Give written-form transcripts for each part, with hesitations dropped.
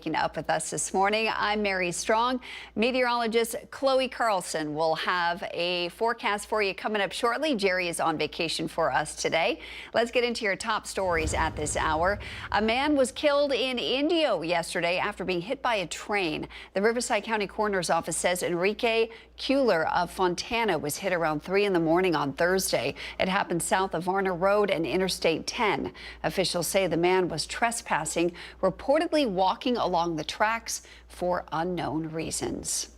waking up with us this morning. I'm Mary Strong. Meteorologist Chloe Carlson will have a forecast for you coming up shortly. Jerry is on vacation for us today. Let's get into your top stories at this hour. A man was killed in Indio yesterday after being hit by a train. The Riverside County Coroner's Office says Enrique Kuehler of Fontana was hit around 3 in the morning on Thursday. It happened south of Varner Road and Interstate 10. Officials say the man was trespassing, reportedly walking along the tracks for unknown reasons.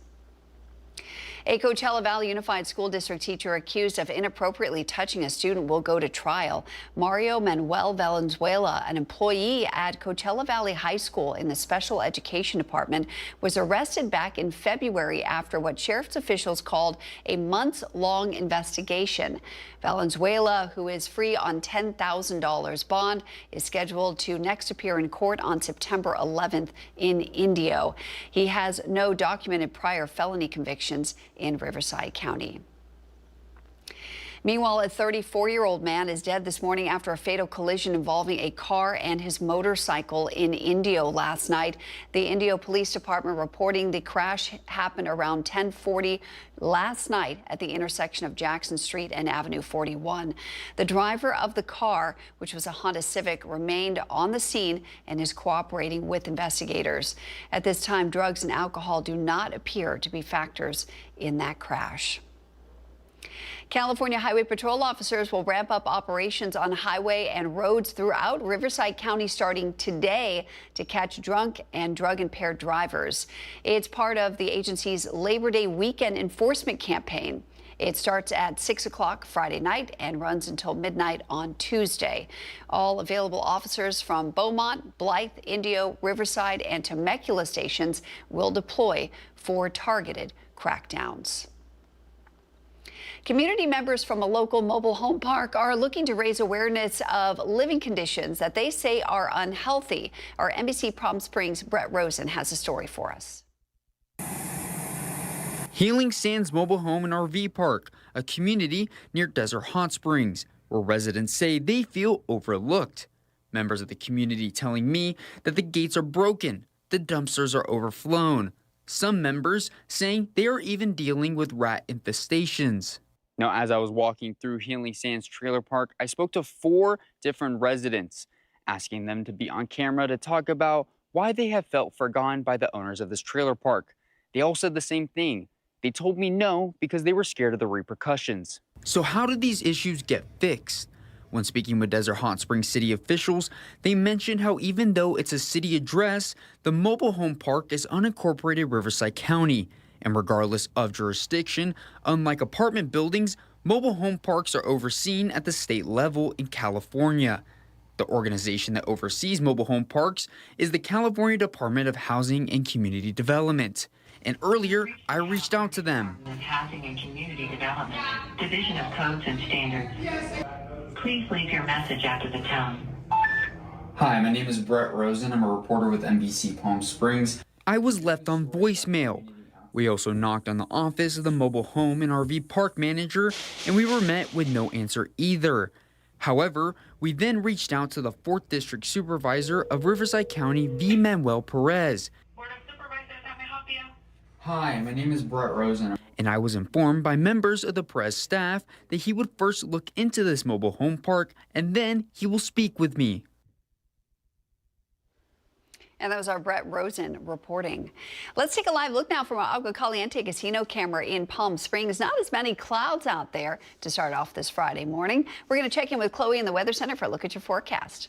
A Coachella Valley Unified School District teacher accused of inappropriately touching a student will go to trial. Mario Manuel Valenzuela, an employee at Coachella Valley High School in the Special Education Department, was arrested back in February after what sheriff's officials called a months-long investigation. Valenzuela, who is free on $10,000 bond, is scheduled to next appear in court on September 11th in Indio. He has no documented prior felony convictions in Riverside County. Meanwhile, a 34-year-old man is dead this morning after a fatal collision involving a car and his motorcycle in Indio last night. The Indio Police Department reporting the crash happened around 10:40 last night at the intersection of Jackson Street and Avenue 41. The driver of the car, which was a Honda Civic, remained on the scene and is cooperating with investigators. At this time, drugs and alcohol do not appear to be factors in that crash. California Highway Patrol officers will ramp up operations on highway and roads throughout Riverside County starting today to catch drunk and drug-impaired drivers. It's part of the agency's Labor Day weekend enforcement campaign. It starts at 6 o'clock Friday night and runs until midnight on Tuesday. All available officers from Beaumont, Blythe, Indio, Riverside, and Temecula stations will deploy for targeted crackdowns. Community members from a local mobile home park are looking to raise awareness of living conditions that they say are unhealthy. Our NBC Palm Springs' Brett Rosen has a story for us. Healing Sands Mobile Home and RV Park, a community near Desert Hot Springs, where residents say they feel overlooked. Members of the community telling me that the gates are broken, the dumpsters are overflown. Some members saying they are even dealing with rat infestations. Now, as I was walking through Healing Sands Trailer Park, I spoke to 4 different residents, asking them to be on camera to talk about why they have felt forgotten by the owners of this trailer park. They all said the same thing. They told me no because they were scared of the repercussions. So how did these issues get fixed? When speaking with Desert Hot Springs city officials, they mentioned how even though it's a city address, the mobile home park is unincorporated Riverside County. And regardless of jurisdiction, unlike apartment buildings, mobile home parks are overseen at the state level in California. The organization that oversees mobile home parks is the California Department of Housing and Community Development. And earlier, I reached out to them. Housing and Community Development, Division of Codes and Standards. Please leave your message after the tone. Hi, my name is Brett Rosen. I'm a reporter with NBC Palm Springs. I was left on voicemail. We also knocked on the office of the mobile home and RV park manager, and we were met with no answer either. However, we then reached out to the 4th District Supervisor of Riverside County, V. Manuel Perez. Board of Supervisors, how may I help you? Hi, my name is Brett Rosen. And I was informed by members of the Perez staff that he would first look into this mobile home park, and then he will speak with me. And that was our Brett Rosen reporting. Let's take a live look now from our Agua Caliente casino camera in Palm Springs. Not as many clouds out there to start off this Friday morning. We're going to check in with Chloe in the Weather Center for a look at your forecast.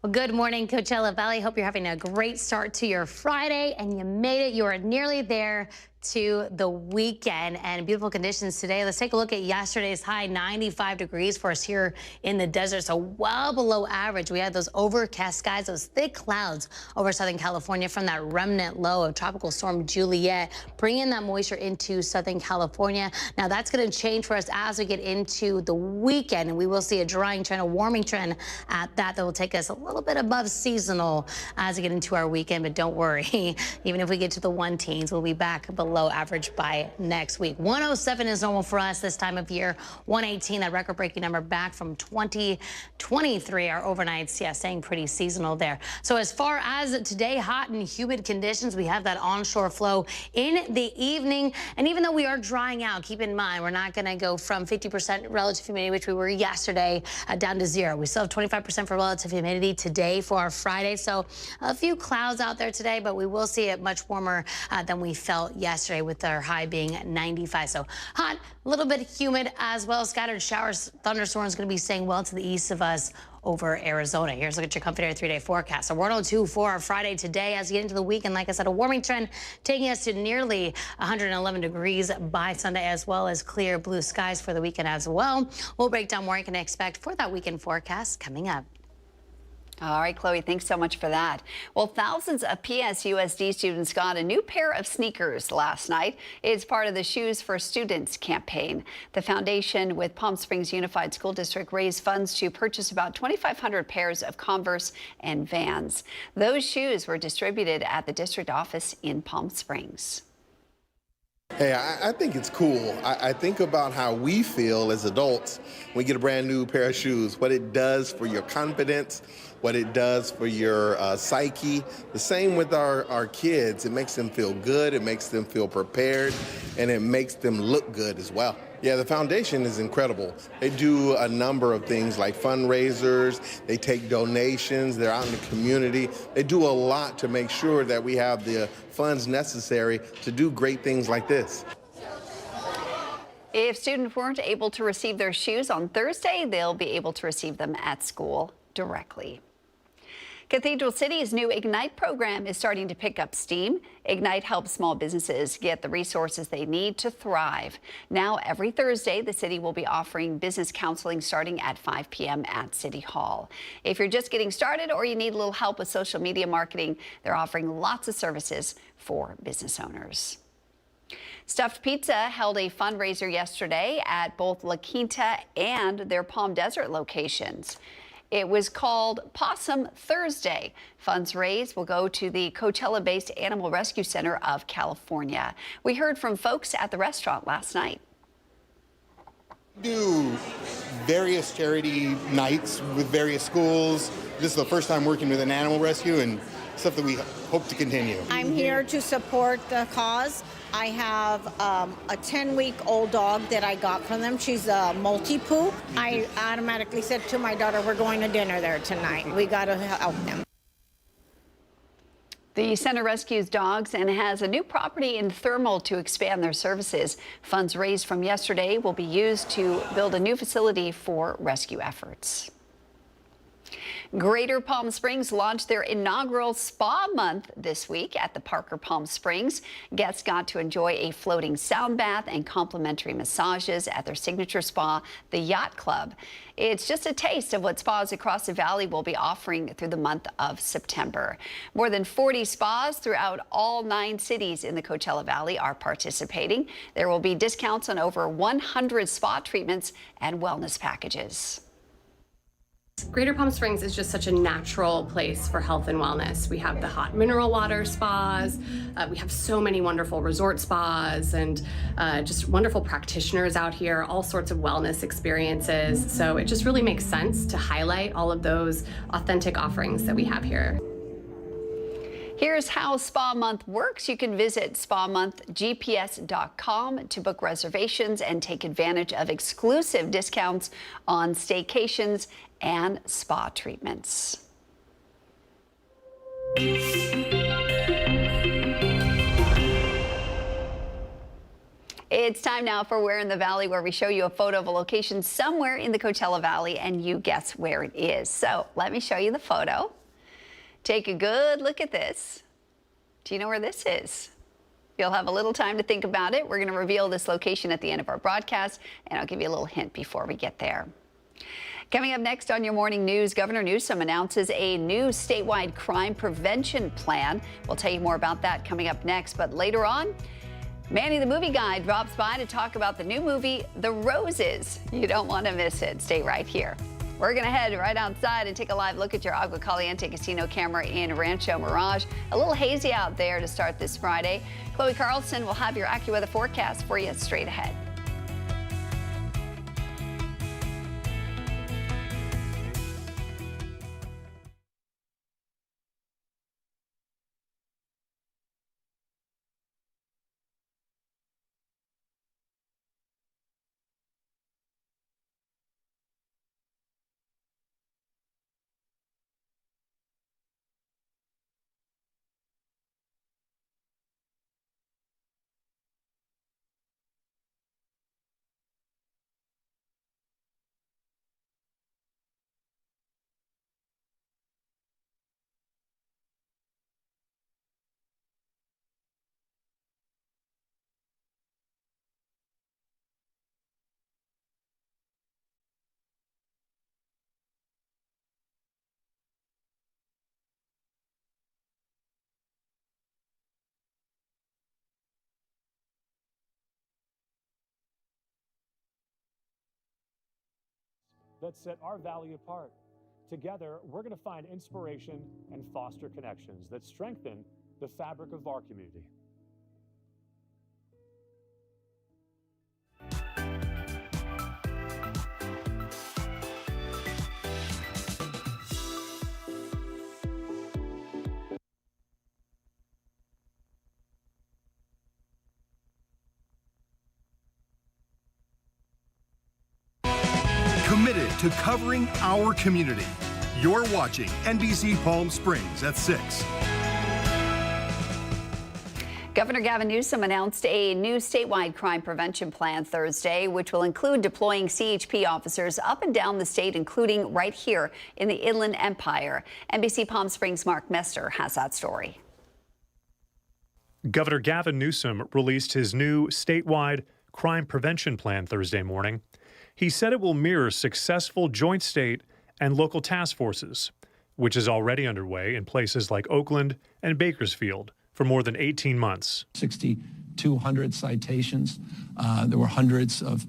Well, good morning, Coachella Valley. Hope you're having a great start to your Friday, and you made it. You are nearly there to the weekend, and beautiful conditions today. Let's take a look at yesterday's high, 95 degrees for us here in the desert, so well below average. We had those overcast skies, those thick clouds over Southern California from that remnant low of Tropical Storm Juliet, bringing that moisture into Southern California. Now that's going to change for us as we get into the weekend, and we will see a drying trend, a warming trend at that will take us a little bit above seasonal as we get into our weekend. But don't worry, even if we get to the 1 teens, we'll be back below below average by next week. 107 is normal for us this time of year. 118, that record-breaking number back from 2023. Our overnights, yeah, staying pretty seasonal there. So as far as today, hot and humid conditions, we have that onshore flow in the evening. And even though we are drying out, keep in mind, we're not going to go from 50% relative humidity, which we were yesterday, down to 0. We still have 25% for relative humidity today for our Friday. So a few clouds out there today, but we will see it much warmer than we felt yesterday, with our high being 95. So hot, a little bit humid as well. Scattered showers, thunderstorms going to be staying well to the east of us over Arizona. Here's a look at your Comfort Air 3-day forecast. So 102 for our Friday today. As we get into the weekend, like I said, a warming trend taking us to nearly 111 degrees by Sunday, as well as clear blue skies for the weekend as well. We'll break down more you can expect for that weekend forecast coming up. All right, Chloe, thanks so much for that. Well, thousands of PSUSD students got a new pair of sneakers last night. It's part of the Shoes for Students campaign. The foundation with Palm Springs Unified School District raised funds to purchase about 2,500 pairs of Converse and Vans. Those shoes were distributed at the district office in Palm Springs. Hey, I think it's cool. I think about how we feel as adults when we get a brand new pair of shoes, what it does for your confidence, what it does for your psyche. The same with our kids. It makes them feel good, it makes them feel prepared, and it makes them look good as well. Yeah, the foundation is incredible. They do a number of things like fundraisers, they take donations, they're out in the community. They do a lot to make sure that we have the funds necessary to do great things like this. If students weren't able to receive their shoes on Thursday, they'll be able to receive them at school directly. Cathedral City's new Ignite program is starting to pick up steam. Ignite helps small businesses get the resources they need to thrive. Now, every Thursday, the city will be offering business counseling starting at 5 p.m. at City Hall. If you're just getting started or you need a little help with social media marketing, they're offering lots of services for business owners. Stuffed Pizza held a fundraiser yesterday at both La Quinta and their Palm Desert locations. It was called Possum Thursday. Funds raised will go to the Coachella-based Animal Rescue Center of California. We heard from folks at the restaurant last night. Do various charity nights with various schools. This is the first time working with an animal rescue and stuff that we hope to continue. I'm here to support the cause. I have a 10-week-old dog that I got from them. She's a multi-poop. I automatically said to my daughter, we're going to dinner there tonight. We got to help them. The center rescues dogs and has a new property in Thermal to expand their services. Funds raised from yesterday will be used to build a new facility for rescue efforts. Greater Palm Springs launched their inaugural Spa Month this week at the Parker Palm Springs. Guests got to enjoy a floating sound bath and complimentary massages at their signature spa, the Yacht Club. It's just a taste of what spas across the valley will be offering through the month of September. More than 40 spas throughout all 9 cities in the Coachella Valley are participating. There will be discounts on over 100 spa treatments and wellness packages. Greater Palm Springs is just such a natural place for health and wellness. We have the hot mineral water spas, we have so many wonderful resort spas, and just wonderful practitioners out here, all sorts of wellness experiences. So it just really makes sense to highlight all of those authentic offerings that we have here. Here's how Spa Month works. You can visit spamonthgps.com to book reservations and take advantage of exclusive discounts on staycations and spa treatments. It's time now for Where in the Valley, where we show you a photo of a location somewhere in the Coachella Valley and you guess where it is. So let me show you the photo. Take a good look at this. Do you know where this is? You'll have a little time to think about it. We're going to reveal this location at the end of our broadcast, and I'll give you a little hint before we get there. Coming up next on your morning news, Governor Newsom announces a new statewide crime prevention plan. We'll tell you more about that coming up next, but later on, Manny the Movie Guy drops by to talk about the new movie, The Roses. You don't want to miss it. Stay right here. We're going to head right outside and take a live look at your Agua Caliente casino camera in Rancho Mirage. A little hazy out there to start this Friday. Chloe Carlson will have your AccuWeather forecast for you straight ahead. that set our valley apart. Together, we're going to find inspiration and foster connections that strengthen the fabric of our community. Committed to covering our community. You're watching NBC Palm Springs at 6. Governor Gavin Newsom announced a new statewide crime prevention plan Thursday, which will include deploying CHP officers up and down the state, including right here in the Inland Empire. NBC Palm Springs' Mark Mester has that story. Governor Gavin Newsom released his new statewide crime prevention plan Thursday morning. He said it will mirror successful joint state and local task forces, which is already underway in places like Oakland and Bakersfield for more than 18 months. 6,200 citations. There were hundreds of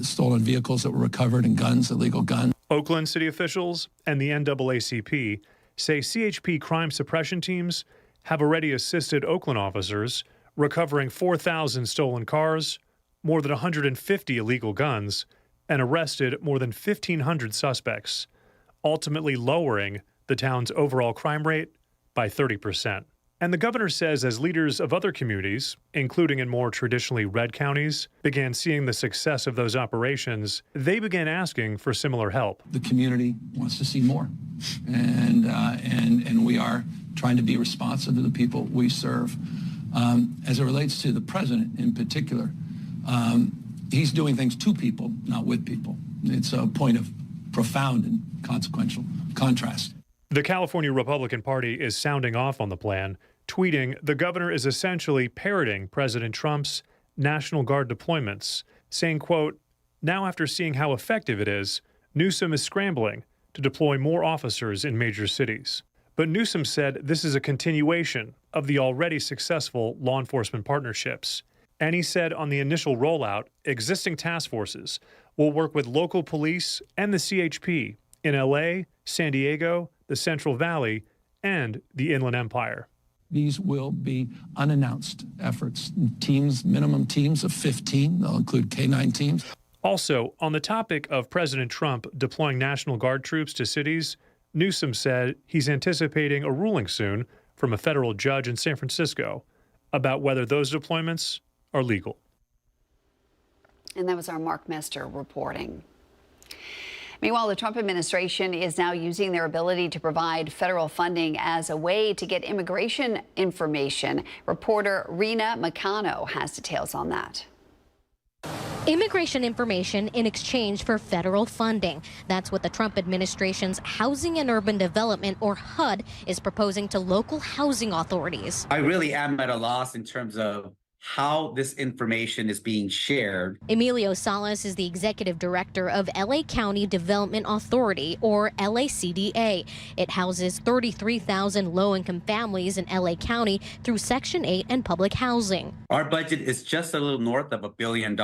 stolen vehicles that were recovered and guns, illegal guns. Oakland city officials and the NAACP say CHP crime suppression teams have already assisted Oakland officers recovering 4,000 stolen cars, more than 150 illegal guns, and arrested more than 1,500 suspects, ultimately lowering the town's overall crime rate by 30%. And the governor says as leaders of other communities, including in more traditionally red counties, began seeing the success of those operations, they began asking for similar help. The community wants to see more, and we are trying to be responsive to the people we serve. As it relates to the president in particular, he's doing things to people, not with people. It's a point of profound and consequential contrast. The California Republican Party is sounding off on the plan, tweeting the governor is essentially parroting President Trump's National Guard deployments, saying, quote, "Now after seeing how effective it is, Newsom is scrambling to deploy more officers in major cities." But Newsom said this is a continuation of the already successful law enforcement partnerships. And he said on the initial rollout, existing task forces will work with local police and the CHP in LA, San Diego, the Central Valley, and the Inland Empire. These will be unannounced efforts. Teams, minimum teams of 15. They'll include K-9 teams. Also, on the topic of President Trump deploying National Guard troops to cities, Newsom said he's anticipating a ruling soon from a federal judge in San Francisco about whether those deployments are legal. And that was our Mark Mester reporting. Meanwhile, the Trump administration is now using their ability to provide federal funding as a way to get immigration information. Reporter Rena Macano has details on that. Immigration information in exchange for federal funding. That's what the Trump administration's Housing and Urban Development, or HUD, is proposing to local housing authorities. I really am at a loss in terms of how this information is being shared. Emilio Salas is the executive director of LA County Development Authority, or LACDA. It houses 33,000 low-income families in LA County through Section 8 and public housing. Our budget is just a little north of $1 billion.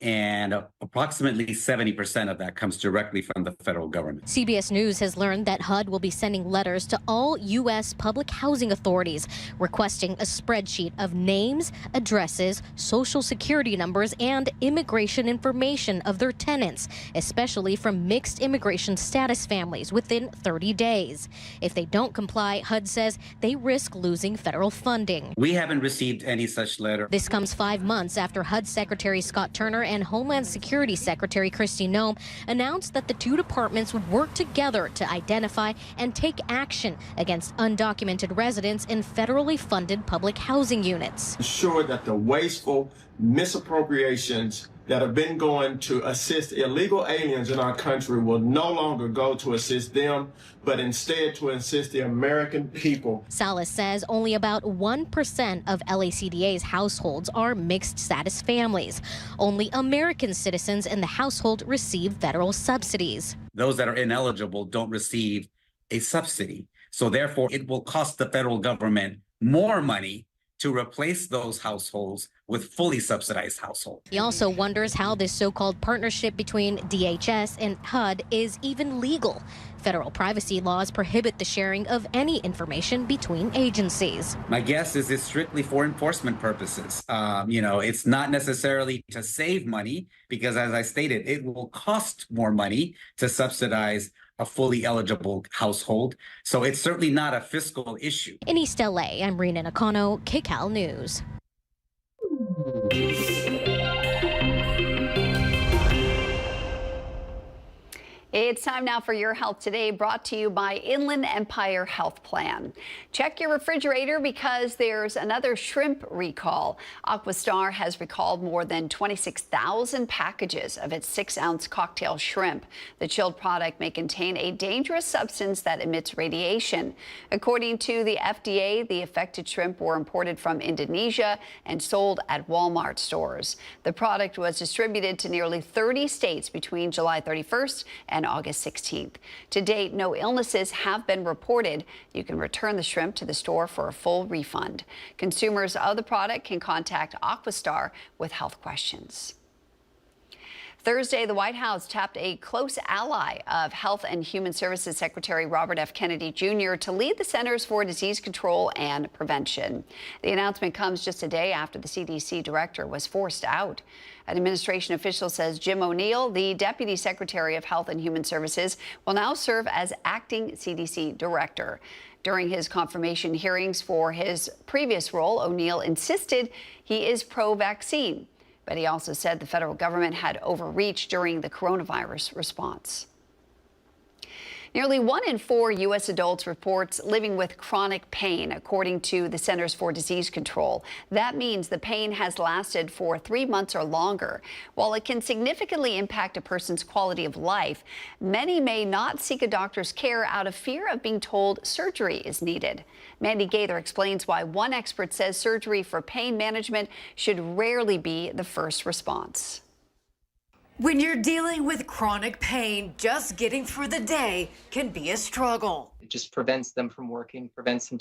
and approximately 70% of that comes directly from the federal government. CBS News has learned that HUD will be sending letters to all U.S. public housing authorities requesting a spreadsheet of names, addresses, social security numbers, and immigration information of their tenants, especially from mixed immigration status families, within 30 days. If they don't comply, HUD says they risk losing federal funding. We haven't received any such letter. This comes 5 months after HUD Secretary Scott Turner and Homeland Security Secretary Kristi Noem announced that the two departments would work together to identify and take action against undocumented residents in federally funded public housing units. Ensure that the wasteful misappropriations that have been going to assist illegal aliens in our country will no longer go to assist them, but instead to assist the American people. Salas says only about 1% of LACDA's households are mixed status families. Only American citizens in the household receive federal subsidies. Those that are ineligible don't receive a subsidy. So therefore, it will cost the federal government more money to replace those households with fully subsidized households. He also wonders how this so-called partnership between DHS and HUD is even legal. Federal privacy laws prohibit the sharing of any information between agencies. My guess is it's strictly for enforcement purposes. It's not necessarily to save money, because as I stated, it will cost more money to subsidize a fully eligible household. So it's certainly not a fiscal issue. In East LA, I'm Rena Nakano, KCAL News. It's time now for Your Health Today, brought to you by Inland Empire Health Plan. Check your refrigerator because there's another shrimp recall. Aquastar has recalled more than 26,000 packages of its 6-ounce cocktail shrimp. The chilled product may contain a dangerous substance that emits radiation. According to the FDA, the affected shrimp were imported from Indonesia and sold at Walmart stores. The product was distributed to nearly 30 states between July 31st and August 16th. To date, no illnesses have been reported. You can return the shrimp to the store for a full refund. Consumers of the product can contact Aquastar with health questions. Thursday, the White House tapped a close ally of Health and Human Services Secretary Robert F. Kennedy Jr. to lead the Centers for Disease Control and Prevention. The announcement comes just a day after the CDC director was forced out. An administration official says Jim O'Neill, the Deputy Secretary of Health and Human Services, will now serve as acting CDC director. During his confirmation hearings for his previous role, O'Neill insisted he is pro-vaccine. But he also said the federal government had overreached during the coronavirus response. Nearly 1 in 4 U.S. adults reports living with chronic pain, according to the Centers for Disease Control. That means the pain has lasted for 3 months or longer. While it can significantly impact a person's quality of life, many may not seek a doctor's care out of fear of being told surgery is needed. Mandy Gaither explains why one expert says surgery for pain management should rarely be the first response. When you're dealing with chronic pain, just getting through the day can be a struggle. It just prevents them from working, prevents them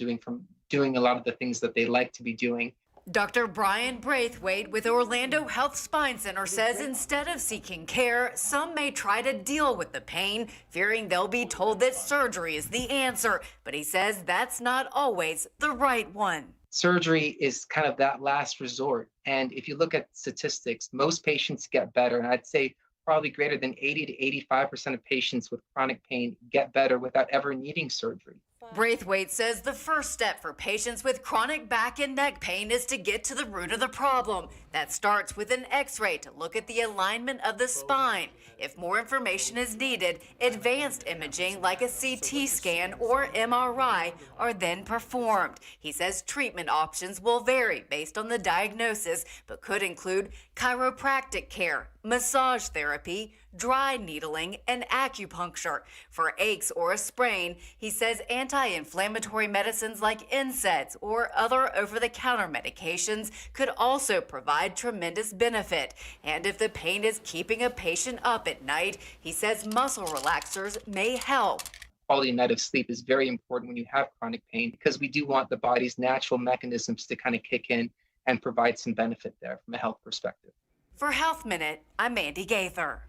doing a lot of the things that they like to be doing. Dr. Brian Braithwaite with Orlando Health Spine Center says instead of seeking care, some may try to deal with the pain, fearing they'll be told that surgery is the answer. But he says that's not always the right one. Surgery is kind of that last resort. And if you look at statistics, most patients get better. And I'd say probably greater than 80 to 85% of patients with chronic pain get better without ever needing surgery. Braithwaite says the first step for patients with chronic back and neck pain is to get to the root of the problem. That starts with an x-ray to look at the alignment of the spine. If more information is needed, advanced imaging like a CT scan or MRI are then performed. He says treatment options will vary based on the diagnosis, but could include chiropractic care, massage therapy, dry needling, and acupuncture. For aches or a sprain, he says anti-inflammatory medicines like NSAIDs or other over-the-counter medications could also provide tremendous benefit. And if the pain is keeping a patient up at night, he says muscle relaxers may help. Quality night of sleep is very important when you have chronic pain, because we do want the body's natural mechanisms to kind of kick in and provide some benefit there from a health perspective. For Health Minute, I'm Mandy Gaither.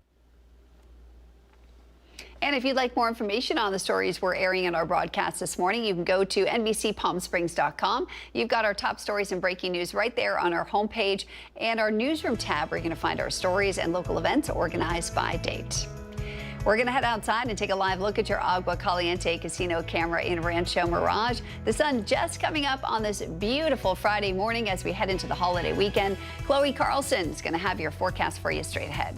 And if you'd like more information on the stories we're airing in our broadcast this morning, you can go to NBCPalmSprings.com. You've got our top stories and breaking news right there on our homepage and our newsroom tab where you're going to find our stories and local events organized by date. We're going to head outside and take a live look at your Agua Caliente casino camera in Rancho Mirage. The sun just coming up on this beautiful Friday morning as we head into the holiday weekend. Chloe Carlson is going to have your forecast for you straight ahead.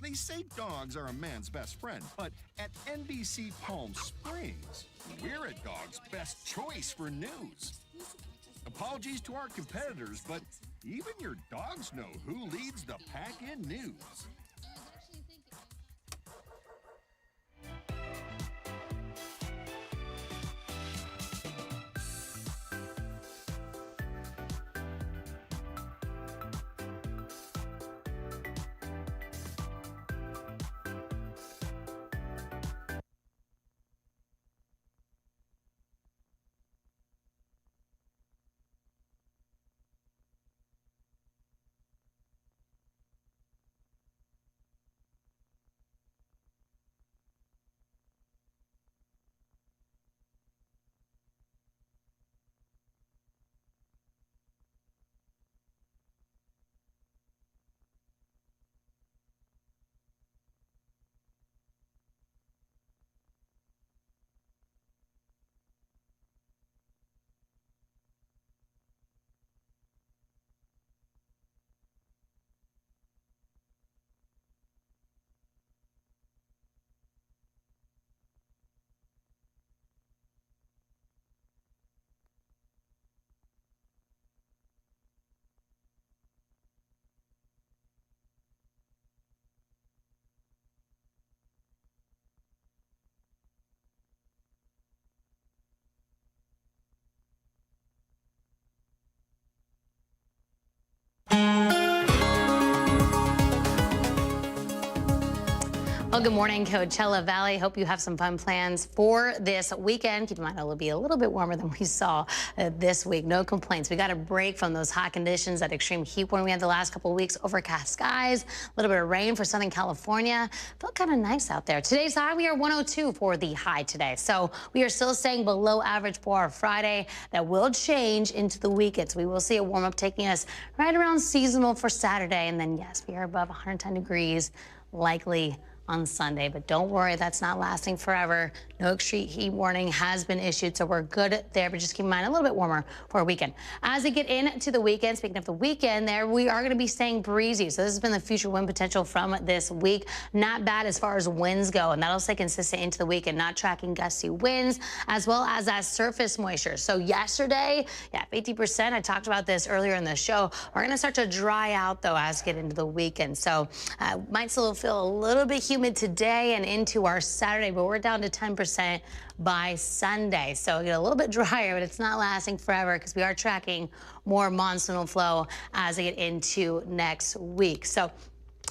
They say dogs are a man's best friend, but at NBC Palm Springs, we're a dog's best choice for news. Apologies to our competitors, but even your dogs know who leads the pack in news. Well, good morning, Coachella Valley. Hope you have some fun plans for this weekend. Keep in mind, it'll be a little bit warmer than we saw this week. No complaints. We got a break from those hot conditions, that extreme heat warning we had the last couple of weeks. Overcast skies, a little bit of rain for Southern California. Felt kind of nice out there. Today's high, we are 102 for the high today. So we are still staying below average for our Friday. That will change into the weekend. So we will see a warm up taking us right around seasonal for Saturday. And then, yes, we are above 110 degrees, likely on Sunday, but don't worry, that's not lasting forever. No extreme heat warning has been issued, so we're good there, but just keep in mind a little bit warmer for a weekend. As we get into the weekend, speaking of the weekend there, we are going to be staying breezy. So this has been the future wind potential from this week. Not bad as far as winds go, and that'll stay consistent into the weekend, not tracking gusty winds, as well as that surface moisture. So yesterday, 50%, I talked about this earlier in the show. We're going to start to dry out, though, as we get into the weekend. So might still feel a little bit humid today and into our Saturday, but we're down to 10% by Sunday. So get a little bit drier, but it's not lasting forever because we are tracking more monsoonal flow as we get into next week. So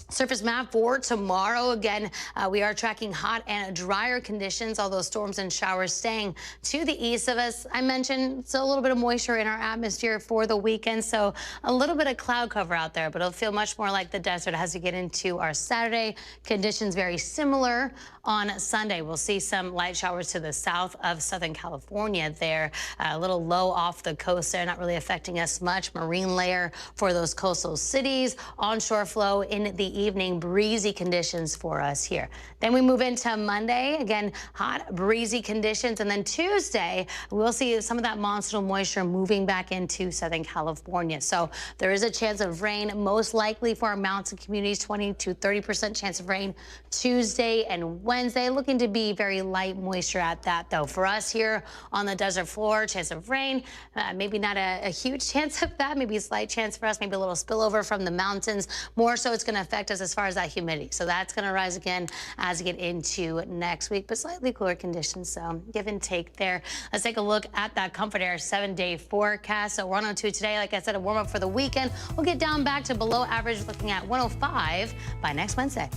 surface map for tomorrow. Again, we are tracking hot and drier conditions, although storms and showers staying to the east of us. I mentioned still a little bit of moisture in our atmosphere for the weekend, so a little bit of cloud cover out there, but it'll feel much more like the desert as we get into our Saturday. Conditions very similar on Sunday. We'll see some light showers to the south of Southern California there. A little low off the coast there, not really affecting us much. Marine layer for those coastal cities. Onshore flow in the evening, breezy conditions for us here. Then we move into Monday, again, hot, breezy conditions. And then Tuesday, we'll see some of that monsoonal moisture moving back into Southern California. So there is a chance of rain, most likely for our mountain communities, 20 to 30% chance of rain Tuesday and Wednesday. Looking to be very light moisture at that, though. For us here on the desert floor, chance of rain, maybe not a huge chance of that, maybe a slight chance for us, maybe a little spillover from the mountains. More so it's going to affect affect us as far as that humidity. So that's going to rise again as we get into next week, but slightly cooler conditions. So give and take there. Let's take a look at that Comfort Air 7-day forecast. So 102 today, like I said, a warm up for the weekend. We'll get down back to below average, looking at 105 by next Wednesday.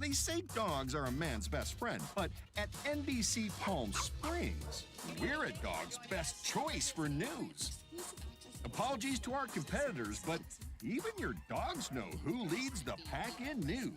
They say dogs are a man's best friend, but at NBC Palm Springs, we're a dog's best choice for news. Apologies to our competitors, but even your dogs know who leads the pack in news.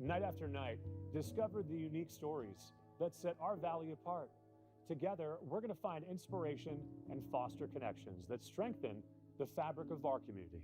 Night after night, discover the unique stories that set our valley apart. Together, we're going to find inspiration and foster connections that strengthen the fabric of our community.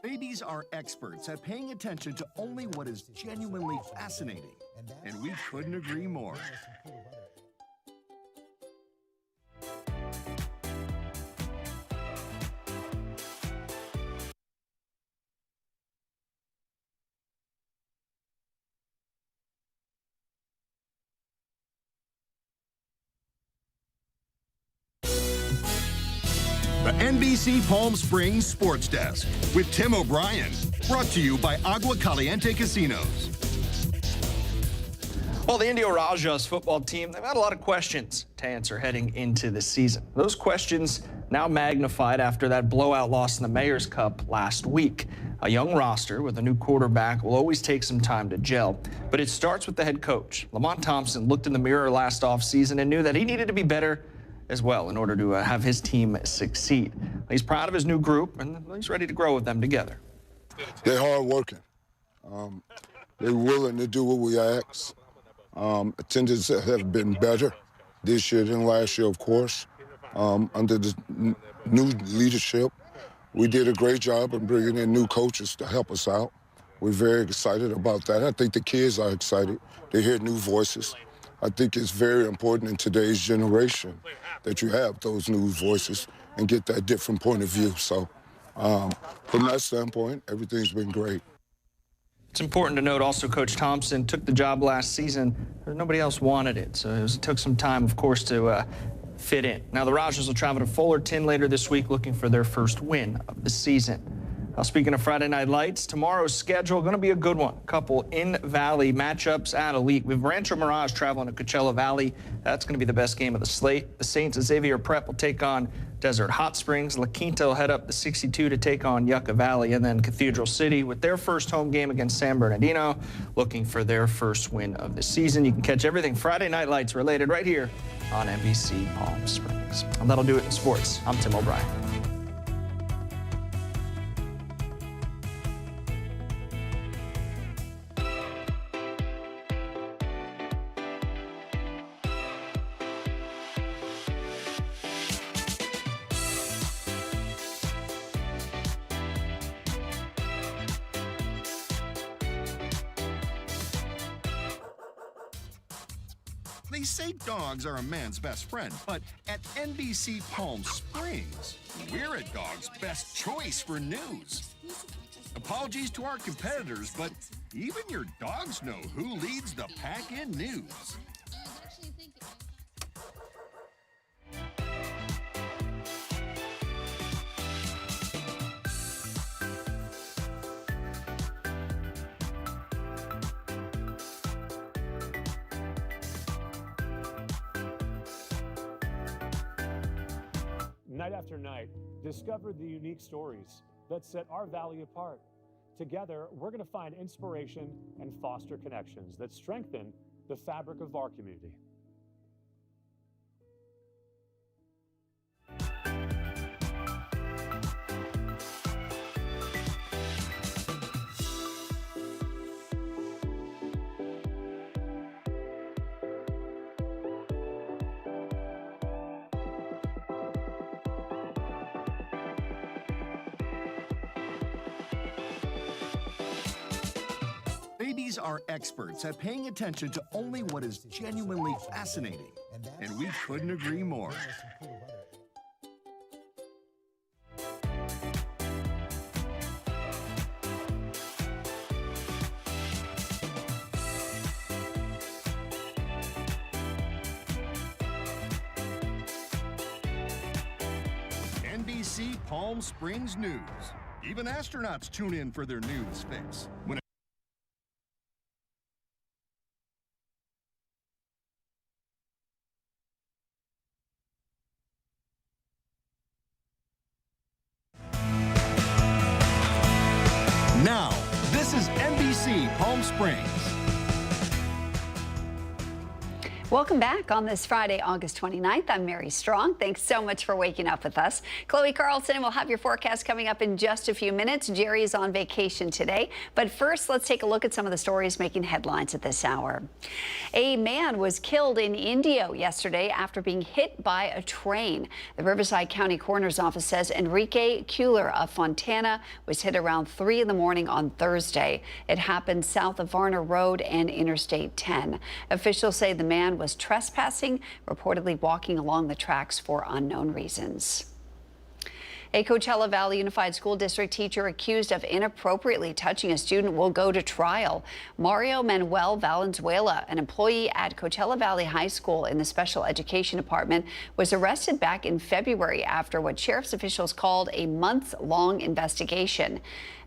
Babies are experts at paying attention to only what is genuinely fascinating, and we couldn't agree more. The NBC Palm Springs Sports Desk with Tim O'Brien. Brought to you by Agua Caliente Casinos. Well, the Indio Rajas football team, they've had a lot of questions to answer heading into the season. Those questions now magnified after that blowout loss in the Mayor's Cup last week. A young roster with a new quarterback will always take some time to gel, but it starts with the head coach. Lamont Thompson looked in the mirror last offseason and knew that he needed to be better as well in order to have his team succeed. He's proud of his new group, and he's ready to grow with them together. They're hard working. They're willing to do what we ask. Attendance have been better this year than last year, of course. Under the new leadership, we did a great job of bringing in new coaches to help us out. We're very excited about that. I think the kids are excited. They hear new voices. I think it's very important in today's generation that you have those new voices and get that different point of view. So from that standpoint, everything's been great. It's important to note also Coach Thompson took the job last season. Nobody else wanted it, so it took some time, of course, to fit in. Now the Rajas will travel to Fullerton later this week looking for their first win of the season. Now, speaking of Friday Night Lights, tomorrow's schedule going to be a good one. A couple in-valley matchups at Elite. We have Rancho Mirage traveling to Coachella Valley. That's going to be the best game of the slate. The Saints of Xavier Prep will take on Desert Hot Springs. La Quinta will head up the 62 to take on Yucca Valley. And then Cathedral City with their first home game against San Bernardino, looking for their first win of the season. You can catch everything Friday Night Lights related right here on NBC Palm Springs. And that'll do it in sports. I'm Tim O'Brien. They say dogs are a man's best friend, but at NBC Palm Springs, we're a dog's best choice for news. Apologies to our competitors, but even your dogs know who leads the pack in news. night after night, discover the unique stories that set our valley apart. Together, we're going to find inspiration and foster connections that strengthen the fabric of our community. Babies are experts at paying attention to only what is genuinely fascinating, and we couldn't agree more. NBC Palm Springs News. Even astronauts tune in for their news fix. Now, this is NBC Palm Springs. Welcome back on this Friday, August 29th. I'm Mary Strong. Thanks so much for waking up with us. Chloe Carlson will have your forecast coming up in just a few minutes. Jerry is on vacation today. But first, let's take a look at some of the stories making headlines at this hour. A man was killed in Indio yesterday after being hit by a train. The Riverside County Coroner's Office says Enrique Kuehler of Fontana was hit around 3 in the morning on Thursday. It happened south of Varner Road and Interstate 10. Officials say the man was trespassing, reportedly walking along the tracks for unknown reasons. A Coachella Valley Unified School District teacher accused of inappropriately touching a student will go to trial. Mario Manuel Valenzuela, an employee at Coachella Valley High School in the Special Education Department, was arrested back in February after what sheriff's officials called a months-long investigation.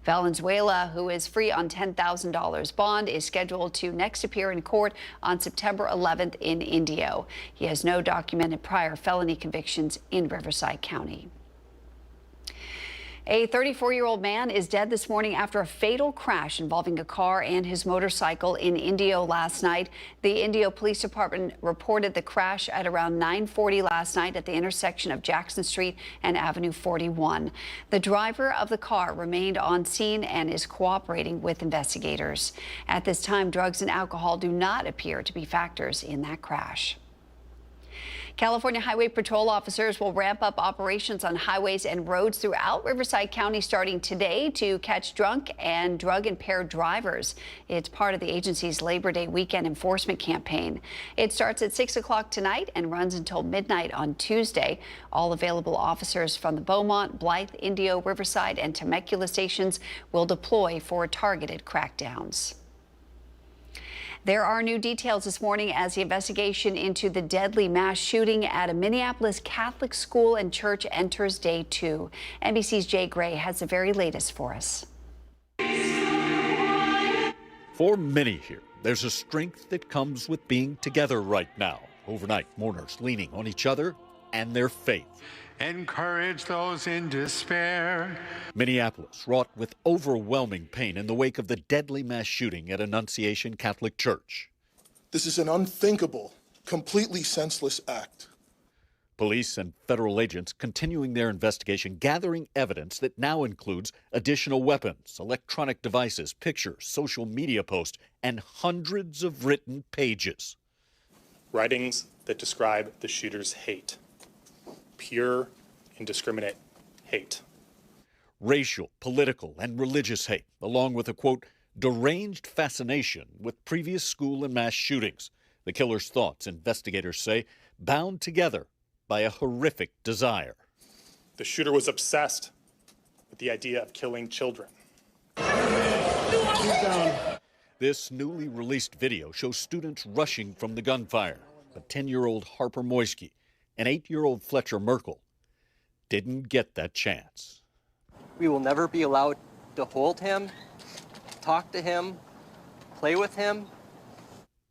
Valenzuela, who is free on $10,000 bond, is scheduled to next appear in court on September 11th in Indio. He has no documented prior felony convictions in Riverside County. A 34-year-old man is dead this morning after a fatal crash involving a car and his motorcycle in Indio last night. The Indio Police Department reported the crash at around 9:40 last night at the intersection of Jackson Street and Avenue 41. The driver of the car remained on scene and is cooperating with investigators. At this time, drugs and alcohol do not appear to be factors in that crash. California Highway Patrol officers will ramp up operations on highways and roads throughout Riverside County starting today to catch drunk and drug-impaired drivers. It's part of the agency's Labor Day weekend enforcement campaign. It starts at 6 o'clock tonight and runs until midnight on Tuesday. All available officers from the Beaumont, Blythe, Indio, Riverside, and Temecula stations will deploy for targeted crackdowns. There are new details this morning as the investigation into the deadly mass shooting at a Minneapolis Catholic school and church enters day 2. NBC's Jay Gray has the very latest for us. For many here, there's a strength that comes with being together right now. Overnight, mourners leaning on each other and their faith. Encourage those in despair. Minneapolis wrought with overwhelming pain in the wake of the deadly mass shooting at Annunciation Catholic Church. This is an unthinkable, completely senseless act. Police and federal agents continuing their investigation, gathering evidence that now includes additional weapons, electronic devices, pictures, social media posts, and hundreds of written pages. Writings that describe the shooter's hate. Pure, indiscriminate hate. Racial, political, and religious hate, along with a, quote, deranged fascination with previous school and mass shootings. The killer's thoughts, investigators say, bound together by a horrific desire. The shooter was obsessed with the idea of killing children. This newly released video shows students rushing from the gunfire. But 10-year-old Harper Moisky and 8-year-old Fletcher Merkel didn't get that chance. We will never be allowed to hold him, talk to him, play with him.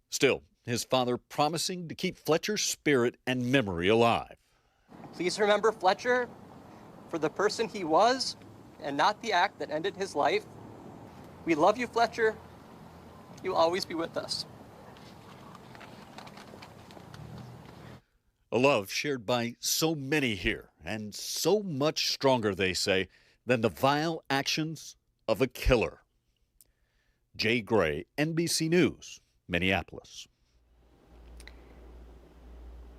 Still, his father promising to keep Fletcher's spirit and memory alive. Please remember Fletcher for the person he was and not the act that ended his life. We love you, Fletcher. You'll always be with us. A love shared by so many here, and so much stronger, they say, than the vile actions of a killer. Jay Gray, NBC News, Minneapolis.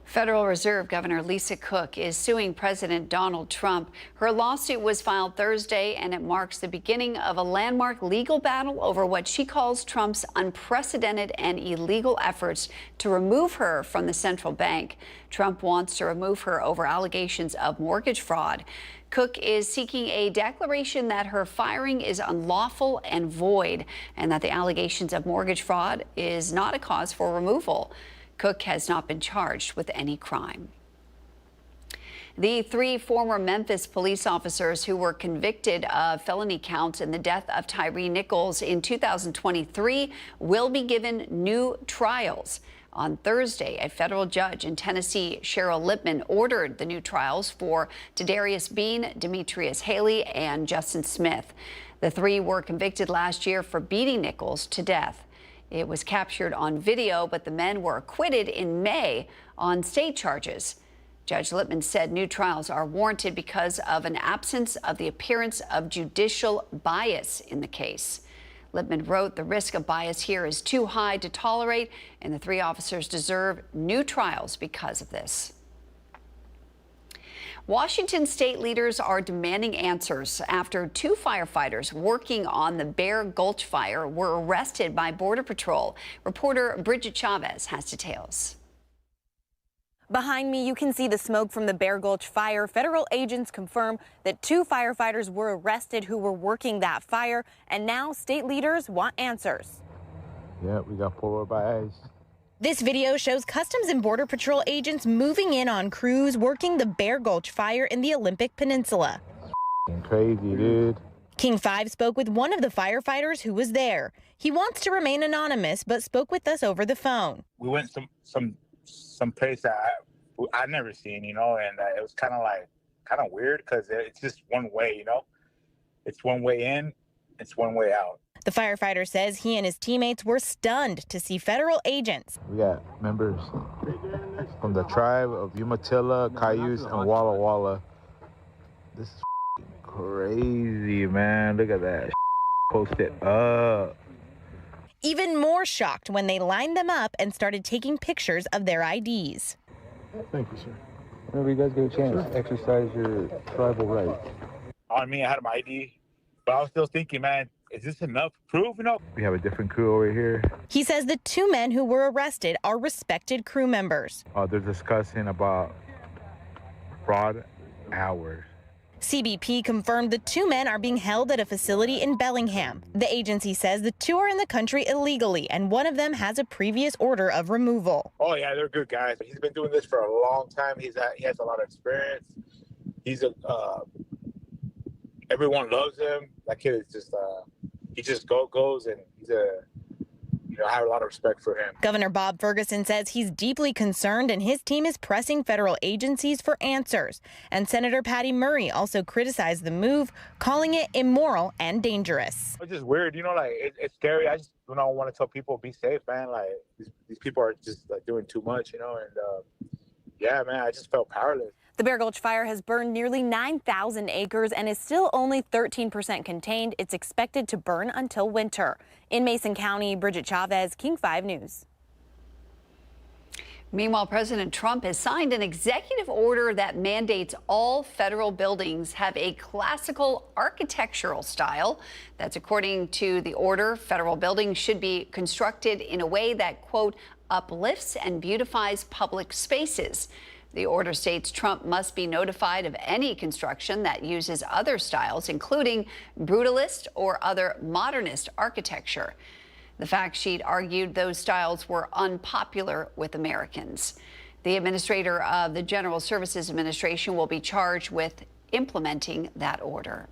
Federal Reserve Governor Lisa Cook is suing President Donald Trump. Her lawsuit was filed Thursday, and it marks the beginning of a landmark legal battle over what she calls Trump's unprecedented and illegal efforts to remove her from the central bank. Trump wants to remove her over allegations of mortgage fraud. Cook is seeking a declaration that her firing is unlawful and void, and that the allegations of mortgage fraud is not a cause for removal. Cook has not been charged with any crime. The 3 former Memphis police officers who were convicted of felony counts in the death of Tyree Nichols in 2023 will be given new trials. On Thursday, a federal judge in Tennessee, Cheryl Lippman, ordered the new trials for Tadarius Bean, Demetrius Haley, and Justin Smith. The 3 were convicted last year for beating Nichols to death. It was captured on video, but the men were acquitted in May on state charges. Judge Lippman said new trials are warranted because of an absence of the appearance of judicial bias in the case. Lippman wrote, "The risk of bias here is too high to tolerate, and the 3 officers deserve new trials because of this." Washington state leaders are demanding answers after 2 firefighters working on the Bear Gulch fire were arrested by Border Patrol. Reporter Bridget Chavez has details. Behind me, you can see the smoke from the Bear Gulch fire. Federal agents confirm that 2 firefighters were arrested who were working that fire, and now state leaders want answers. Yeah, we got 4 guys. This video shows Customs and Border Patrol agents moving in on crews working the Bear Gulch fire in the Olympic Peninsula. Crazy, dude. King 5 spoke with one of the firefighters who was there. He wants to remain anonymous, but spoke with us over the phone. We went some place that I never seen, you know, and it was kind of weird because it's just one way, you know. It's one way in, it's one way out. The firefighter says he and his teammates were stunned to see federal agents. We got members from the tribe of Umatilla, Cayuse, and Walla Walla. This is crazy, man. Look at that. Post it up. Even more shocked when they lined them up and started taking pictures of their IDs. Thank you, sir. Whenever you guys get a chance, exercise your tribal right. On me, I had my ID, but I was still thinking, man, is this enough proof? You know, we have a different crew over here. He says the 2 men who were arrested are respected crew members. They're discussing about fraud hours. CBP confirmed the 2 men are being held at a facility in Bellingham. The agency says the 2 are in the country illegally, and one of them has a previous order of removal. Oh yeah, they're good guys. He's been doing this for a long time. He has a lot of experience. He's everyone loves him. That kid is just he just goes, and he's I have a lot of respect for him. Governor Bob Ferguson says he's deeply concerned, and his team is pressing federal agencies for answers. And Senator Patty Murray also criticized the move, calling it immoral and dangerous. It's just weird, you know, like it's scary. I just want to tell people be safe, man. Like these people are just doing too much, you know, and yeah, man, I just felt powerless. The Bear Gulch fire has burned nearly 9,000 acres and is still only 13% contained. It's expected to burn until winter. In Mason County, Bridget Chavez, King 5 News. Meanwhile, President Trump has signed an executive order that mandates all federal buildings have a classical architectural style. That's according to the order. Federal buildings should be constructed in a way that, quote, uplifts and beautifies public spaces. The order states Trump must be notified of any construction that uses other styles, including brutalist or other modernist architecture. The fact sheet argued those styles were unpopular with Americans. The administrator of the General Services Administration will be charged with implementing that order.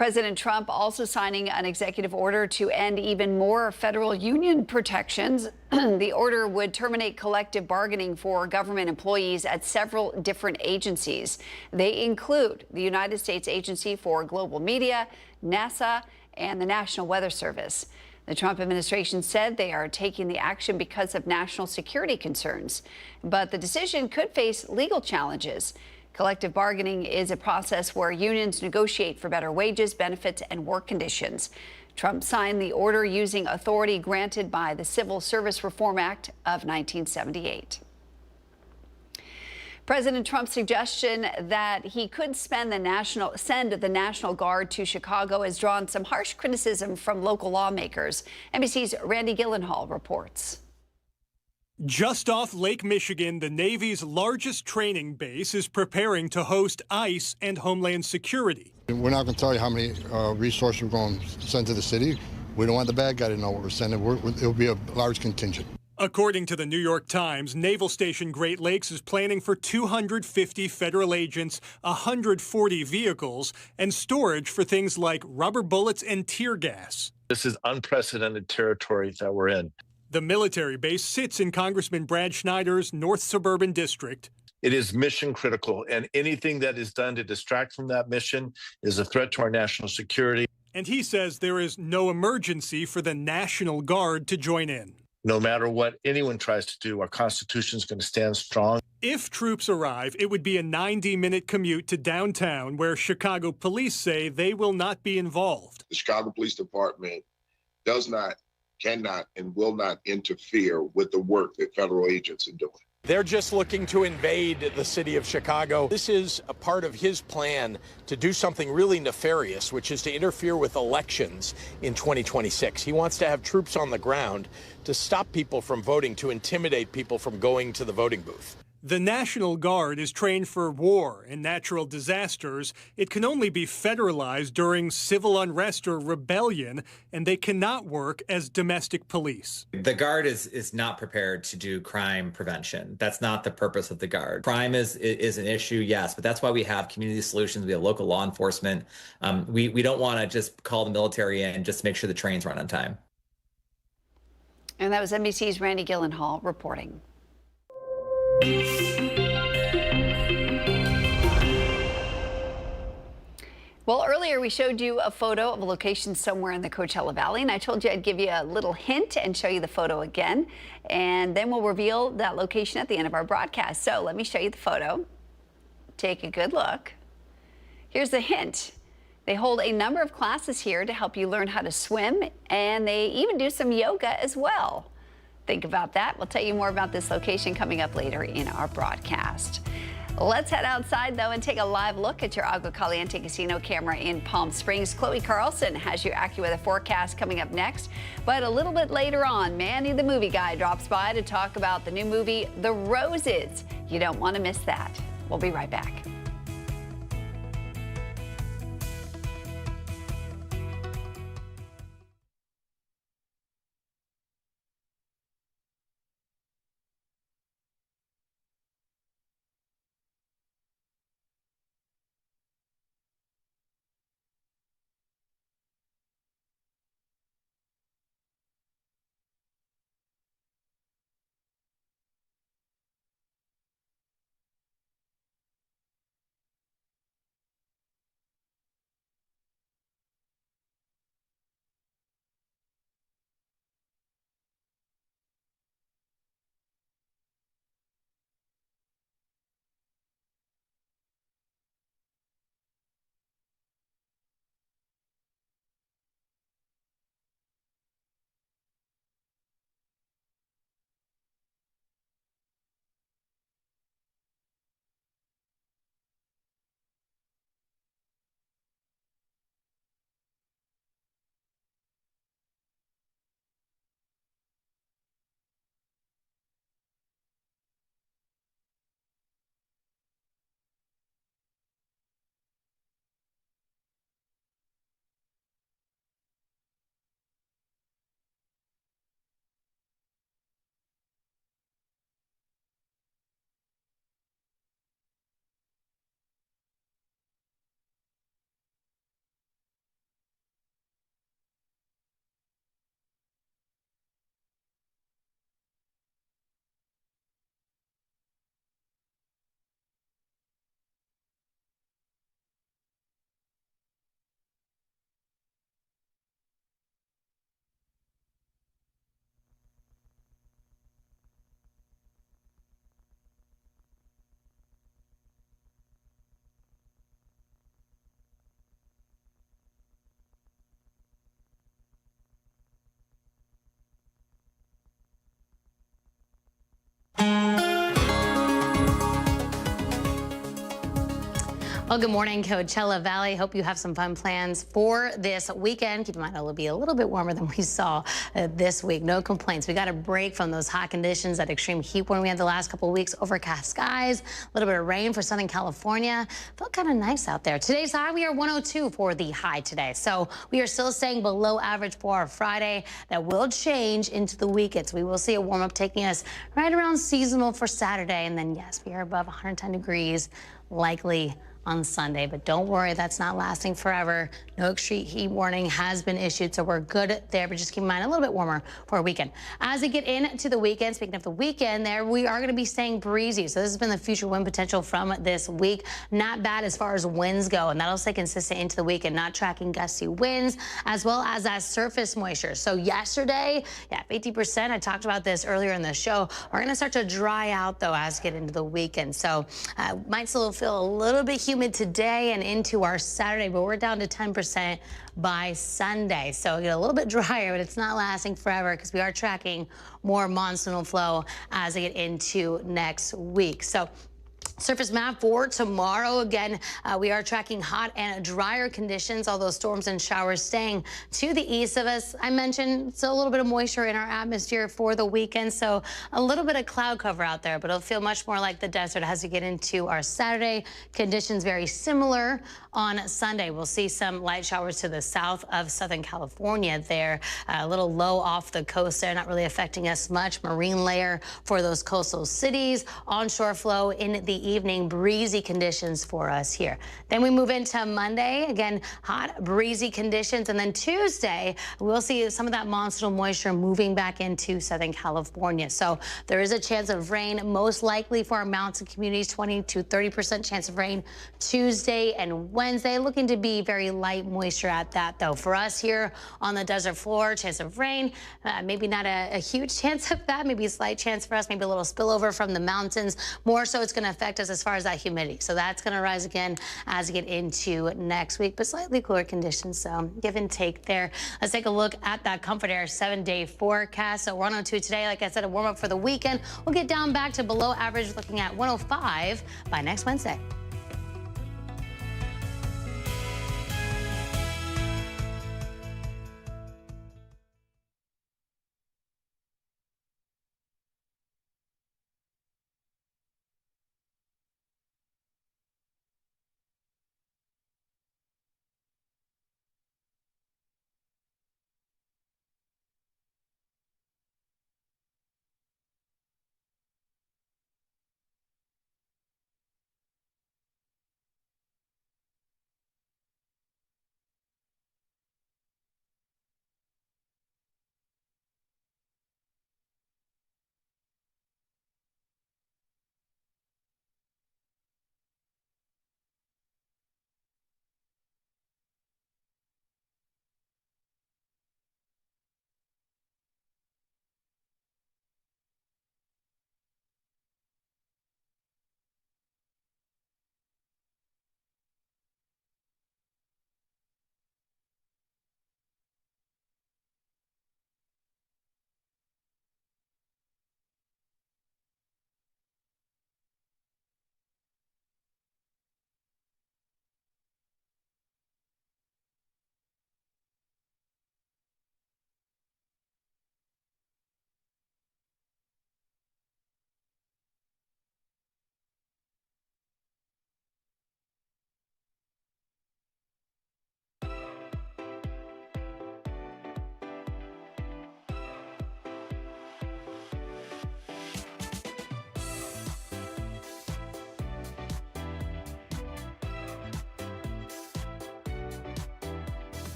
President Trump also signing an executive order to end even more federal union protections. The order would terminate collective bargaining for government employees at several different agencies. They include the United States Agency for Global Media, NASA, and the National Weather Service. The Trump administration said they are taking the action because of national security concerns, but the decision could face legal challenges. Collective bargaining is a process where unions negotiate for better wages, benefits, and work conditions. Trump signed the order using authority granted by the Civil Service Reform Act of 1978. President Trump's suggestion that he could send the National Guard to Chicago has drawn some harsh criticism from local lawmakers. NBC's Randy Gillenhall reports. Just off Lake Michigan, the Navy's largest training base is preparing to host ICE and Homeland Security. We're not going to tell you how many resources we're going to send to the city. We don't want the bad guy to know what we're sending. It'll be a large contingent. According to the New York Times, Naval Station Great Lakes is planning for 250 federal agents, 140 vehicles, and storage for things like rubber bullets and tear gas. This is unprecedented territory that we're in. The military base sits in Congressman Brad Schneider's North Suburban District. It is mission critical, and anything that is done to distract from that mission is a threat to our national security. And he says there is no emergency for the National Guard to join in. No matter what anyone tries to do, our Constitution is going to stand strong. If troops arrive, it would be a 90-minute commute to downtown, where Chicago police say they will not be involved. The Chicago Police Department cannot, and will not interfere with the work that federal agents are doing. They're just looking to invade the city of Chicago. This is a part of his plan to do something really nefarious, which is to interfere with elections in 2026. He wants to have troops on the ground to stop people from voting, to intimidate people from going to the voting booth. The National Guard is trained for war and natural disasters. It can only be federalized during civil unrest or rebellion, and they cannot work as domestic police. The Guard is not prepared to do crime prevention. That's not the purpose of the Guard. Crime is an issue, yes, but that's why we have community solutions. We have local law enforcement. We don't want to just call the military in just to make sure the trains run on time. And that was NBC's Randy Gillenhall reporting. Well, earlier we showed you a photo of a location somewhere in the Coachella Valley, and I told you I'd give you a little hint and show you the photo again, and then we'll reveal that location at the end of our broadcast. So let me show you the photo. Take a good look. Here's the hint. They hold a number of classes here to help you learn how to swim, and they even do some yoga as well. Think about that. We'll tell you more about this location coming up later in our broadcast. Let's head outside, though, and take a live look at your Agua Caliente Casino camera in Palm Springs. Chloe Carlson has your AccuWeather forecast coming up next. But a little bit later on, Manny the Movie Guy drops by to talk about the new movie, The Roses. You don't want to miss that. We'll be right back. Well, good morning, Coachella Valley. Hope you have some fun plans for this weekend. Keep in mind, it'll be a little bit warmer than we saw this week. No complaints. We got a break from those hot conditions, that extreme heat when we had the last couple of weeks. Overcast skies, a little bit of rain for Southern California. Felt kind of nice out there. Today's high, we are 102 for the high today. So we are still staying below average for our Friday. That will change into the weekend. So we will see a warm up taking us right around seasonal for Saturday. And then, yes, we are above 110 degrees, likely on Sunday, but don't worry, that's not lasting forever. No extreme heat warning has been issued, so we're good there, but just keep in mind a little bit warmer for a weekend. As we get into the weekend, speaking of the weekend there, we are going to be staying breezy. So this has been the future wind potential from this week. Not bad as far as winds go, and that'll stay consistent into the weekend, not tracking gusty winds, as well as that surface moisture. So yesterday, 50%, I talked about this earlier in the show. We're going to start to dry out, though, as we get into the weekend. So might still feel a little bit humid today and into our Saturday, but we're down to 10% by Sunday. So we get a little bit drier, but it's not lasting forever because we are tracking more monsoonal flow as we get into next week. So surface map for tomorrow. Again, we are tracking hot and drier conditions, although storms and showers staying to the east of us. I mentioned still a little bit of moisture in our atmosphere for the weekend, so a little bit of cloud cover out there, but it'll feel much more like the desert as we get into our Saturday. Conditions very similar on Sunday. We'll see some light showers to the south of Southern California there, a little low off the coast there, not really affecting us much. Marine layer for those coastal cities. Onshore flow in the evening, breezy conditions for us here. Then we move into Monday, again, hot, breezy conditions. And then Tuesday, we'll see some of that monsoonal moisture moving back into Southern California. So there is a chance of rain, most likely for our mountain communities, 20 to 30% chance of rain Tuesday and Wednesday. Looking to be very light moisture at that, though. For us here on the desert floor, chance of rain, maybe not a huge chance of that, maybe a slight chance for us, maybe a little spillover from the mountains. More so it's going to affect us as far as that humidity. So that's going to rise again as we get into next week, but slightly cooler conditions. So give and take there. Let's take a look at that Comfort Air 7-day forecast. So 102 today, like I said, a warm up for the weekend. We'll get down back to below average, looking at 105 by next Wednesday.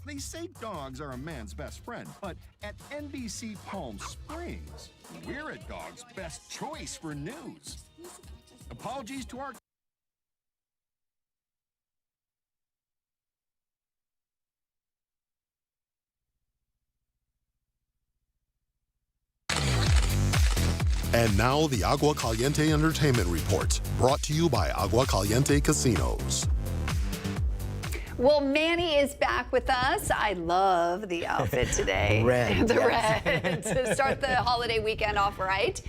They say dogs are a man's best friend, but at NBC Palm Springs, we're a dog's best choice for news. Apologies to our... And now the Agua Caliente Entertainment Report, brought to you by Agua Caliente Casinos. Well, Manny is back with us. I love the outfit today. Red. The yes. red to start the holiday weekend off right.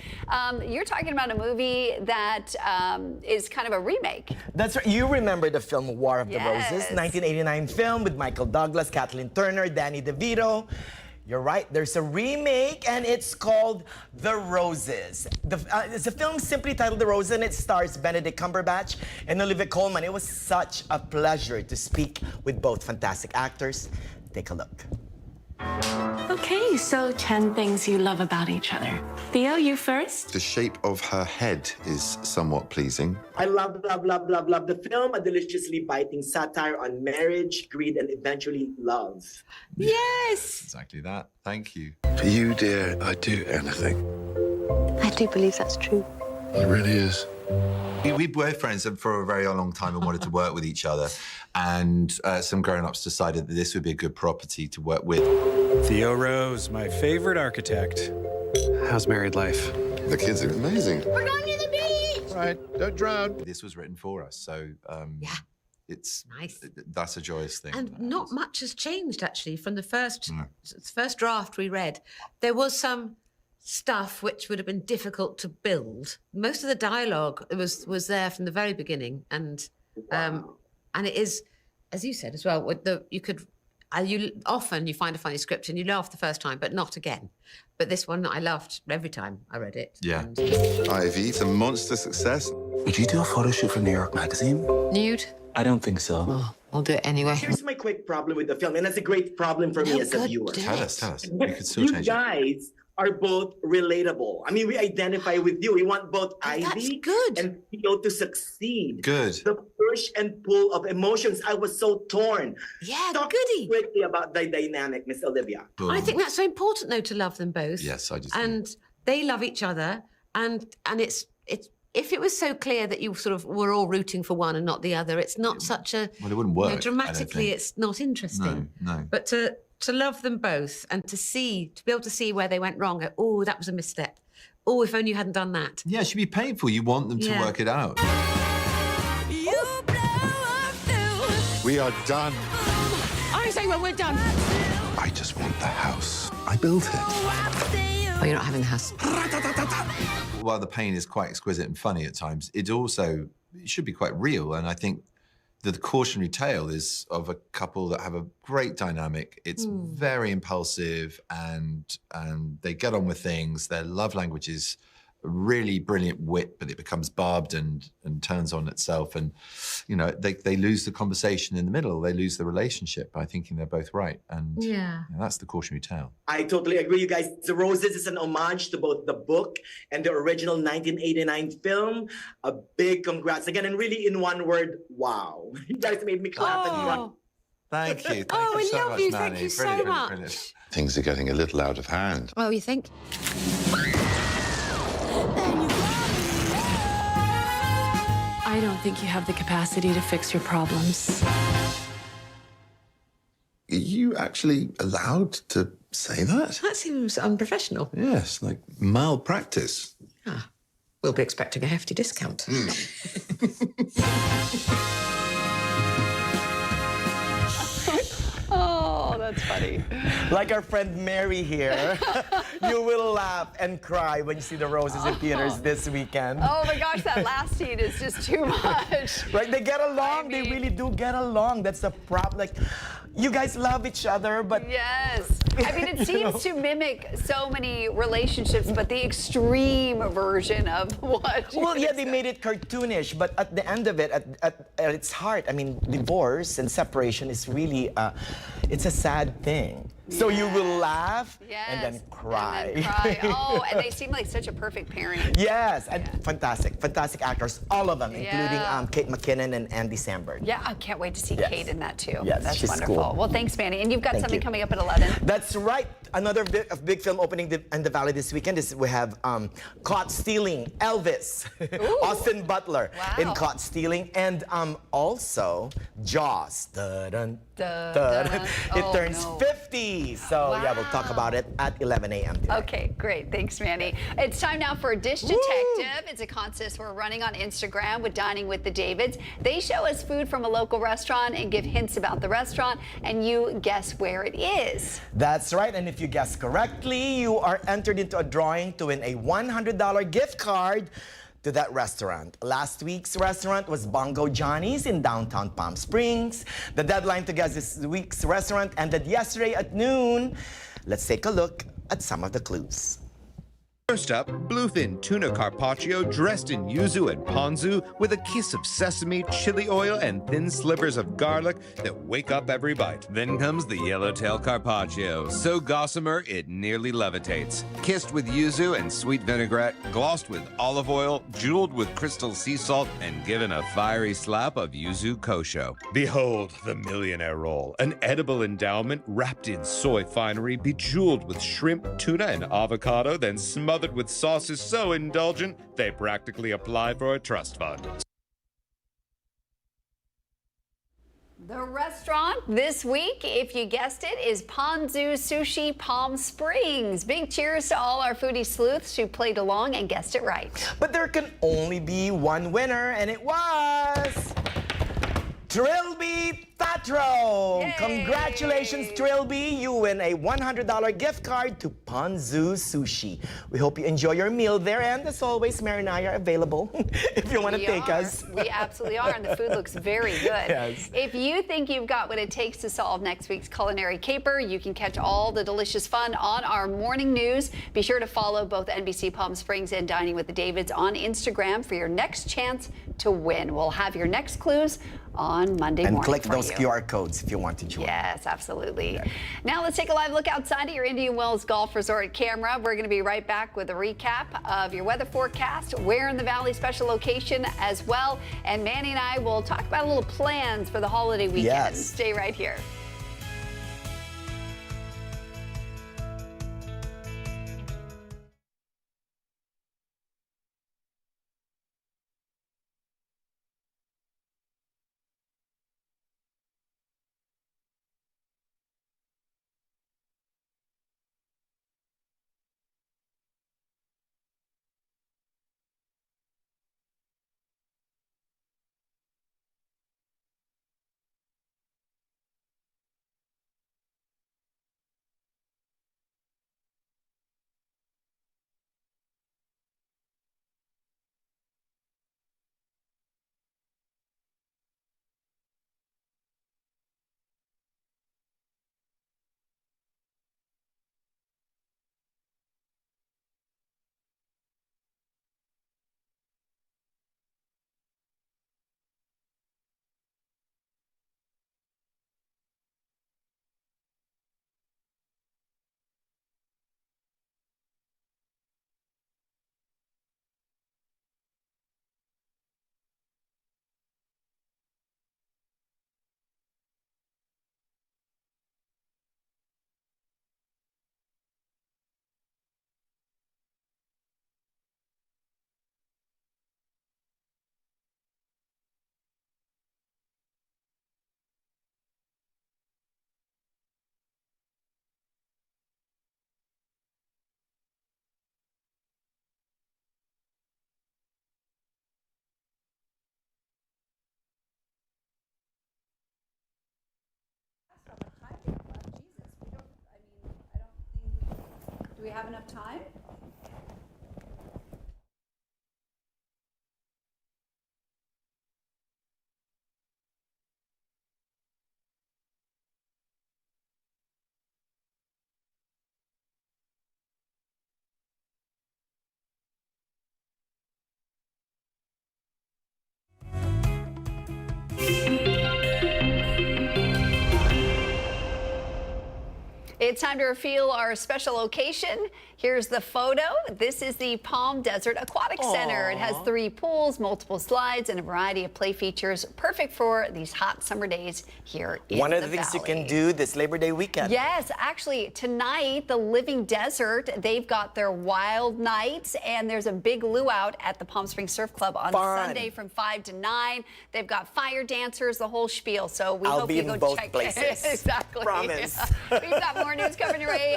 You're talking about a movie that is kind of a remake. That's right. You remember the film War of the Yes. Roses, 1989 film with Michael Douglas, Kathleen Turner, Danny DeVito. You're right, there's a remake and it's called The Roses. It's a film simply titled The Roses and it stars Benedict Cumberbatch and Olivia Colman. It was such a pleasure to speak with both fantastic actors. Take a look. Okay, so 10 things you love about each other. Theo, you first? The shape of her head is somewhat pleasing. I love the film, a deliciously biting satire on marriage, greed, and eventually love. Yes! Exactly that. Thank you. For you, dear, I'd do anything. I do believe that's true. It really is. We were friends for a very long time and wanted to work with each other. And some grown-ups decided that this would be a good property to work with. Theo Rose, my favorite architect. How's married life? The kids are amazing. We're going to the beach! Right, don't drown. This was written for us, so it's nice. That's a joyous thing. And not much has changed, actually, from the first draft we read. There was some stuff which would have been difficult to build. Most of the dialogue was there from the very beginning, and it is, as you said as well, with you often find a funny script and you laugh the first time, but not again. But this one I laughed every time I read it. Yeah. Ivy, it's a monster success. Would you do a photo shoot for New York Magazine? Nude? I don't think so. Oh, I'll do it anyway. Here's my quick problem with the film, and that's a great problem for me as a viewer. Tell us. We could still change it. You guys are both relatable. I mean, we identify with you. We want both Ivy and Theo to succeed. Good. The push and pull of emotions. I was so torn. Yeah, Talk goody. quickly about the dynamic, Miss Olivia. I think that's so important, though, to love them both. Yes, I just And they love each other, and it's if it was so clear that you sort of were all rooting for one and not the other, it's not such a Well, it wouldn't work. I don't dramatically, think. it's not interesting. No. But to love them both and to be able to see where they went wrong. Oh, that was a misstep. Oh, if only you hadn't done that. Yeah, it should be painful. You want them to work it out. We are done. I say when we're done. I just want the house. I built it. Oh, you're not having the house. While the pain is quite exquisite and funny at times, it should be quite real. And I think the cautionary tale is of a couple that have a great dynamic. It's very impulsive and they get on with things. Their love language is really brilliant wit, but it becomes barbed and turns on itself. And, they lose the conversation in the middle. They lose the relationship by thinking they're both right. And that's the cautionary tale. I totally agree, you guys. The Roses is an homage to both the book and the original 1989 film. A big congrats again, and really in one word, wow. You guys made me clap and cry. Thank you. Oh, Thank you we so love much, you. Manny. Thank you so Brilliant, much. brilliant. Things are getting a little out of hand. Oh, you think? I don't think you have the capacity to fix your problems. Are you actually allowed to say that? That seems unprofessional. Yes, like malpractice. We'll be expecting a hefty discount. Oh, that's funny. Like our friend Mary here, you will laugh and cry when you see The Roses in theaters this weekend. Oh my gosh, that last scene is just too much. Right, they get along. They really do get along. That's the problem. Like, you guys love each other, but... Yes. I mean, it seems to mimic so many relationships, but the extreme version of what... Well, yeah, they made it cartoonish, but at the end of it, at its heart, I mean, divorce and separation is really, it's a sad thing. So you will laugh and then cry. And then cry. Oh, and they seem like such a perfect pairing. Yes, and fantastic actors, all of them, including Kate McKinnon and Andy Samberg. Yeah, I can't wait to see Kate in that too. Yes, that's she's wonderful. cool. Well, thanks, Manny. And you've got Thank something you. coming up at 11. That's right. Another big film opening in the Valley this weekend is we have Caught Stealing, Elvis, Austin Butler in Caught Stealing, and also Jaws. Dun, dun, dun. It turns 50. sushi. So yeah, we'll talk about it at 11 a.m. today. Okay, great. Thanks, Manny. It's time now for Dish Detective. It's a contest we're running on Instagram with Dining with the Davids. They show us food from a local restaurant and give hints about the restaurant, and you guess where it is. That's right, and if you guess correctly, you are entered into a drawing to win a $100 gift card to that restaurant. Last week's restaurant was Bongo Johnny's in downtown Palm Springs. The deadline to guess this week's restaurant ended yesterday at noon. Let's take a look at some of the clues. First up, bluefin tuna carpaccio dressed in yuzu and ponzu with a kiss of sesame, chili oil, and thin slivers of garlic that wake up every bite. Then comes the yellowtail carpaccio, so gossamer it nearly levitates. Kissed with yuzu and sweet vinaigrette, glossed with olive oil, jeweled with crystal sea salt, and given a fiery slap of yuzu kosho. Behold the millionaire roll, an edible endowment wrapped in soy finery, bejeweled with shrimp, tuna, and avocado, then smothered with sauces so indulgent they practically apply for a trust fund. The restaurant this week, if you guessed it, is Ponzu Sushi Palm Springs. Big cheers to all our foodie sleuths who played along and guessed it right. But there can only be one winner, and it was Trilby Tatro. Yay! Congratulations, Trilby. You win a $100 gift card to Ponzu Sushi. We hope you enjoy your meal there, and as always, Mary and I are available if you want to take us. We absolutely are, and the food looks very good. Yes. If you think you've got what it takes to solve next week's culinary caper, you can catch all the delicious fun on our morning news. Be sure to follow both NBC Palm Springs and Dining with the Davids on Instagram for your next chance to win. We'll have your next clues on Monday morning. And click for those you. QR codes if you want to join. Yes, absolutely. Yeah. Now let's take a live look outside at your Indian Wells Golf Resort camera. We're going to be right back with a recap of your weather forecast, where in the Valley special location as well. And Manny and I will talk about a little plans for the holiday weekend. Yes. Stay right here. Do we have enough time? It's time to reveal our special location Here's the photo. This is the Palm Desert Aquatic Center. It has 3 pools, multiple slides, and a variety of play features, perfect for these hot summer days here in One of the the things you valley. can do this Labor Day weekend. Yes, actually, tonight, the Living Desert, they've got their Wild Nights, and there's a big luau at the Palm Springs Surf Club on Sunday from 5 to 9. They've got fire dancers, the whole spiel. So we I'll hope be you in go both check places. Exactly. Promise. We've got more news coming your way.